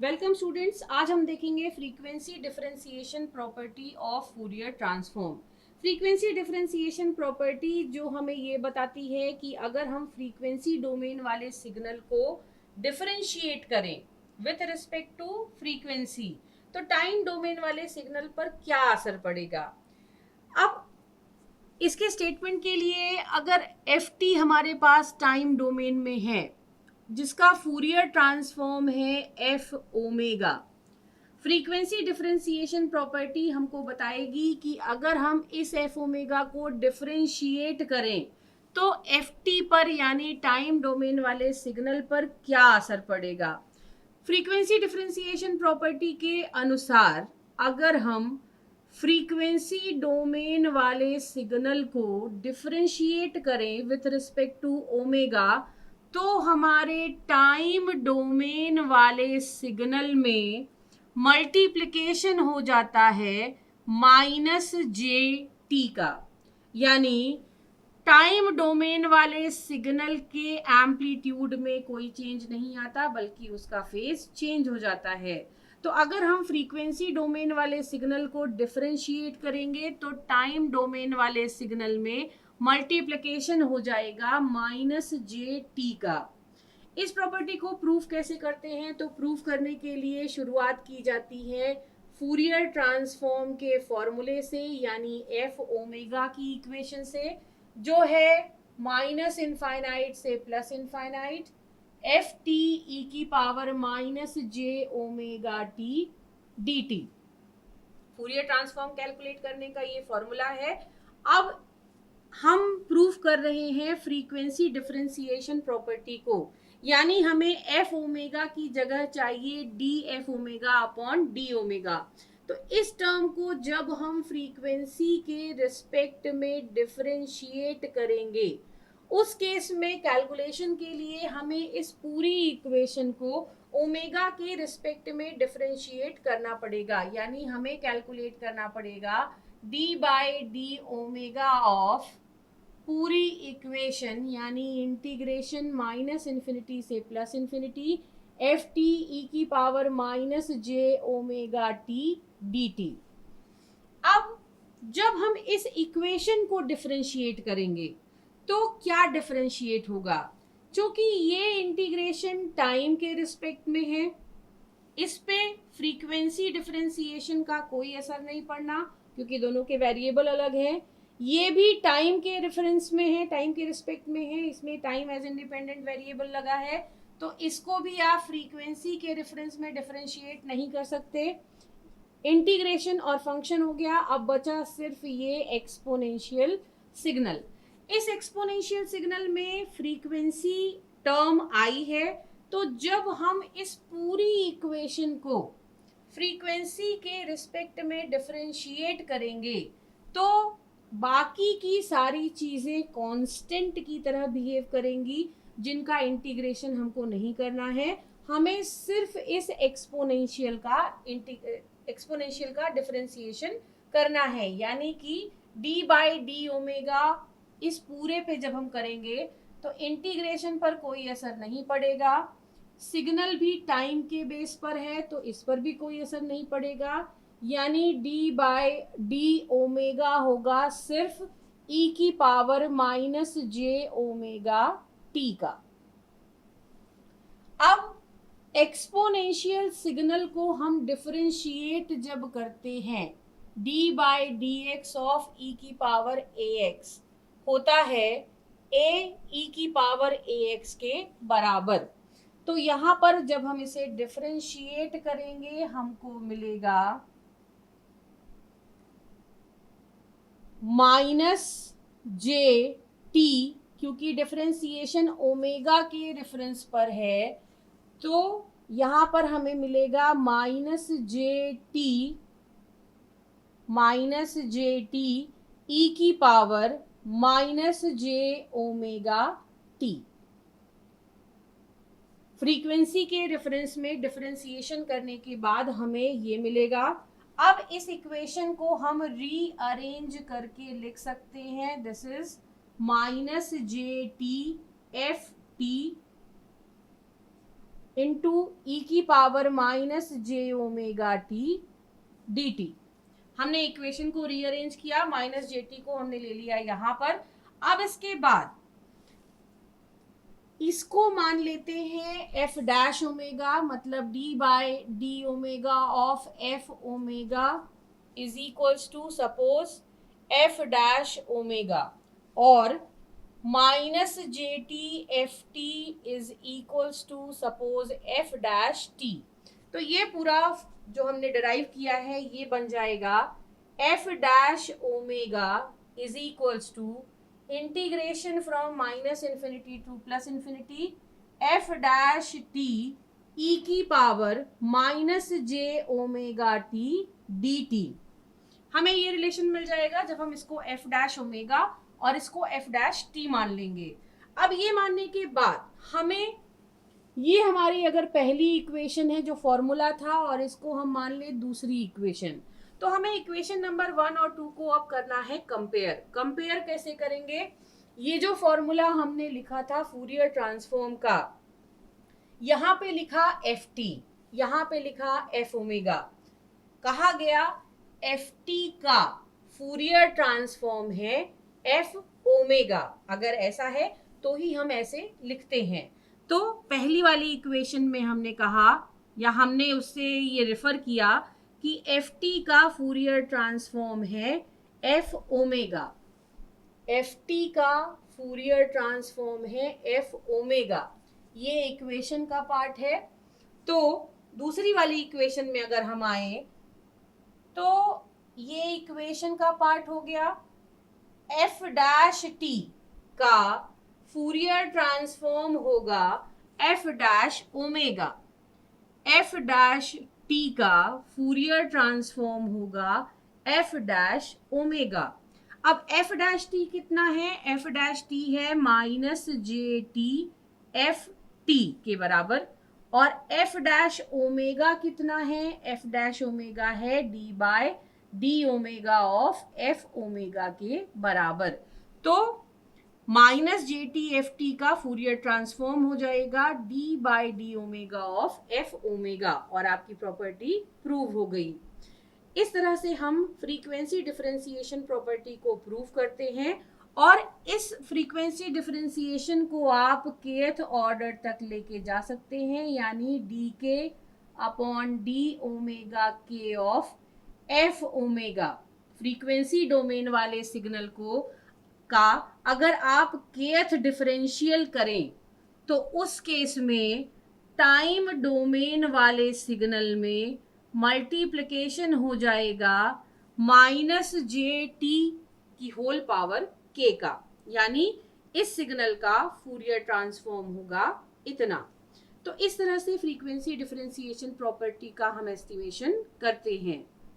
Welcome students. आज हम देखेंगे frequency differentiation property of Fourier transform. Frequency differentiation property जो हमें ये बताती है कि अगर हम फ्रीक्वेंसी डोमेन वाले सिग्नल को डिफरेंशिएट करें विथ रिस्पेक्ट टू फ्रीक्वेंसी तो टाइम डोमेन वाले सिग्नल पर क्या असर पड़ेगा। अब इसके स्टेटमेंट के लिए अगर एफ टी हमारे पास टाइम डोमेन में है जिसका फूरियर ट्रांसफॉर्म है F omega, frequency differentiation property हमको बताएगी कि अगर हम इस एफ ओमेगा को डिफरेंशिएट करें तो एफ टी पर यानी टाइम डोमेन वाले सिग्नल पर क्या असर पड़ेगा। फ्रीक्वेंसी डिफरेंशिएशन प्रॉपर्टी के अनुसार अगर हम फ्रीक्वेंसी डोमेन वाले सिग्नल को डिफरेंशिएट करें विथ रिस्पेक्ट टू ओमेगा तो हमारे टाइम डोमेन वाले सिग्नल में मल्टीप्लिकेशन हो जाता है -j_t का, यानी टाइम डोमेन वाले सिग्नल के एम्पलीट्यूड में कोई चेंज नहीं आता बल्कि उसका फेज चेंज हो जाता है। तो अगर हम फ्रीक्वेंसी डोमेन वाले सिग्नल को डिफरेंशिएट करेंगे तो टाइम डोमेन वाले सिग्नल में मल्टीप्लिकेशन हो जाएगा -j_t का। इस प्रॉपर्टी को प्रूफ कैसे करते हैं, तो प्रूफ करने के लिए शुरुआत की जाती है फूरियर ट्रांसफॉर्म के फॉर्मूले से, यानी एफ ओमेगा की इक्वेशन से, जो है माइनस इनफाइनाइट से plus infinite F T E की power -j⍵t dt। Fourier transform calculate करने का ये फॉर्मूला है। अब हम प्रूफ कर रहे हैं फ्रीक्वेंसी डिफरेंशिएशन प्रॉपर्टी को, यानी हमें एफ ओमेगा की जगह चाहिए D F omega upon D omega. तो इस टर्म को जब हम फ्रीक्वेंसी के रिस्पेक्ट में डिफरेंशिएट करेंगे उस केस में कैलकुलेशन के लिए हमें इस पूरी इक्वेशन को ओमेगा के रिस्पेक्ट में डिफरेंशिएट करना पड़ेगा, यानी हमें कैलकुलेट करना पड़ेगा D by D omega of पूरी इक्वेशन, यानी इंटीग्रेशन -∞ से +∞ एफ टी ई की पावर -j⍵t dt। अब जब हम इस इक्वेशन को डिफरेंशिएट करेंगे तो क्या डिफरेंशिएट होगा, क्योंकि ये इंटीग्रेशन टाइम के रिस्पेक्ट में है, इस पे फ्रीक्वेंसी डिफरेंशिएशन का कोई असर नहीं पड़ना क्योंकि दोनों के वेरिएबल अलग हैं। ये भी टाइम के रेफरेंस में है, टाइम के रिस्पेक्ट में है, इसमें टाइम एज इंडिपेंडेंट वेरिएबल लगा है, तो इसको भी आप फ्रीक्वेंसी के रेफरेंस में डिफरेंशिएट नहीं कर सकते। इंटीग्रेशन और फंक्शन हो गया, अब बचा सिर्फ ये एक्सपोनेंशियल सिग्नल। इस एक्सपोनेंशियल सिग्नल में फ्रीक्वेंसी टर्म आई है, तो जब हम इस पूरी इक्वेशन को फ्रीक्वेंसी के रिस्पेक्ट में डिफरेंशिएट करेंगे तो बाकी की सारी चीजें कांस्टेंट की तरह बिहेव करेंगी जिनका इंटीग्रेशन हमको नहीं करना है, हमें सिर्फ इस एक्सपोनेंशियल का डिफरेंशिएशन करना है, यानी कि डी बाई डी ओमेगा इस पूरे पे जब हम करेंगे तो इंटीग्रेशन पर कोई असर नहीं पड़ेगा, सिग्नल भी टाइम के बेस पर है तो इस पर भी कोई असर नहीं पड़ेगा, यानी डी बाई डी ओमेगा होगा सिर्फ ई की पावर -j⍵t का। अब एक्सपोनेंशियल सिग्नल को हम डिफरेंशिएट जब करते हैं D by D X of E की पावर ए एक्स होता है ए ई की पावर ए एक्स के बराबर। तो यहाँ पर जब हम इसे डिफरेंशिएट करेंगे हमको मिलेगा -j⍵t, क्योंकि डिफरेंशिएशन ओमेगा के रेफरेंस पर है तो यहाँ पर हमें मिलेगा -j⍵t ई की पावर -j⍵t। फ्रीक्वेंसी के रेफरेंस में डिफरेंशिएशन करने के बाद हमें ये मिलेगा। अब इस इक्वेशन को हम रीअरेंज करके लिख सकते हैं, this is -j⍵t f t into E की power minus J omega T D T. हमने इक्वेशन को रीअरेंज किया, माइनस जे टी को हमने ले लिया यहाँ पर। अब इसके बाद इसको मान लेते हैं एफ डैश ओमेगा, मतलब D by D omega of F omega is equals to suppose F dash omega, और minus J T F T is equals to suppose F dash T. तो ये पूरा जो हमने डिराइव किया है ये बन जाएगा F dash omega is equals to integration from minus infinity to plus infinity F dash T E की power minus J omega T D T. हमें ये रिलेशन मिल जाएगा जब हम इसको एफ डैश ओमेगा और इसको एफ डैश टी मान लेंगे। अब ये मानने के बाद हमें ये हमारी अगर पहली इक्वेशन है जो फॉर्मूला था, और इसको हम मान ले दूसरी इक्वेशन, तो हमें इक्वेशन नंबर 1 और 2 को अब करना है कंपेयर। कंपेयर कैसे करेंगे? ये जो फॉर्मूला हमने लिखा था फूरियर ट्रांसफॉर्म का, यहाँ पे लिखा एफ टी, यहाँ पे लिखा एफ ओमेगा, कहा गया एफ टी का फूरियर ट्रांसफॉर्म है एफ ओमेगा। अगर ऐसा है तो ही हम ऐसे लिखते हैं। तो पहली वाली इक्वेशन में हमने कहा, या हमने उससे ये रेफर किया कि एफ टी का फूरियर ट्रांसफॉर्म है एफ ओमेगा। एफ टी का फूरियर ट्रांसफॉर्म है एफ ओमेगा, ये इक्वेशन का पार्ट है। तो दूसरी वाली इक्वेशन में अगर हम आए तो ये इक्वेशन का पार्ट हो गया। एफ डैश टी का फूरियर ट्रांसफॉर्म होगा F dash omega. F dash T का फूरियर ट्रांसफॉर्म होगा एफ डैश ओमेगा। अब एफ डैश टी कितना है? एफ डैश टी है minus J T F T के बराबर, और एफ डैश ओमेगा कितना है? एफ डैश ओमेगा है D by D omega of F omega के बराबर। तो minus J T F T का फूरियर ट्रांसफॉर्म हो जाएगा D by D omega of F omega, और आपकी प्रॉपर्टी प्रूव हो गई। इस तरह से हम फ्रीक्वेंसी डिफरेंशिएशन प्रॉपर्टी को प्रूव करते हैं, और इस फ्रीक्वेंसी डिफरेंशिएशन को आप kth ऑर्डर तक लेके जा सकते हैं, यानी डी के अपॉन डी ओमेगा के of F omega. Frequency domain वाले सिग्नल को का अगर आप kth डिफरेंशियल करें तो उस केस में टाइम डोमेन वाले सिग्नल में मल्टीप्लिकेशन हो जाएगा माइनस जे टी की होल पावर के का, यानी इस सिग्नल का फूरियर ट्रांसफॉर्म होगा इतना। तो इस तरह से फ्रीक्वेंसी डिफरेंशिएशन प्रॉपर्टी का हम एस्टिमेशन करते हैं।